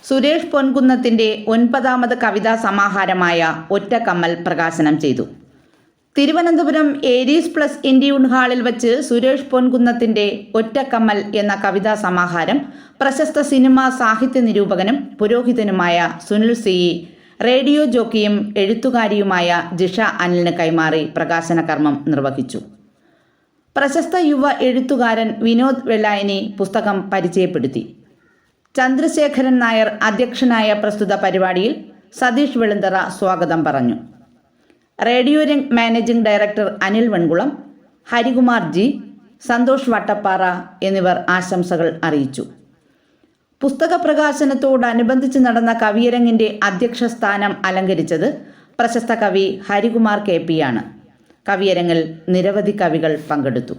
സുരേഷ് പൊൻകുന്നത്തിൻ്റെ 9ാമത് കവിതാ സമാഹാരമായ ഒറ്റക്കമ്മൽ പ്രകാശനം ചെയ്തു. തിരുവനന്തപുരം ഏരീസ് പ്ലസ് ഇന്ത്യൻ ഹാളിൽ വച്ച് സുരേഷ് പൊൻകുന്നത്തിൻ്റെ ഒറ്റക്കമ്മൽ എന്ന കവിതാ സമാഹാരം പ്രശസ്ത സിനിമാ സാഹിത്യ നിരൂപകനും പുരോഹിതനുമായ സുനിൽ സി റേഡിയോ ജോക്കിയും എഴുത്തുകാരിയുമായ ജിഷ അനിലിന് കൈമാറി പ്രകാശന കർമ്മം നിർവഹിച്ചു. പ്രശസ്ത യുവ എഴുത്തുകാരൻ വിനോദ് വെള്ളായനി പുസ്തകം പരിചയപ്പെടുത്തി. ചന്ദ്രശേഖരൻ നായർ അധ്യക്ഷനായ പ്രസ്തുത പരിപാടിയിൽ സതീഷ് വെളുന്തറ സ്വാഗതം പറഞ്ഞു. Radio Rang managing director Anil Venkulam, Harikumar ji, Santhosh Vattappara എന്നിവർ ആശംസകൾ അറിയിച്ചു. പുസ്തക പ്രകാശനത്തോടനുബന്ധിച്ച് നടന്ന കവിയരങ്ങിൻ്റെ അധ്യക്ഷ സ്ഥാനം അലങ്കരിച്ചത് പ്രശസ്ത കവി ഹരികുമാർ KP ആണ്. കവിയരങ്ങിൽ നിരവധി കവികൾ പങ്കെടുത്തു.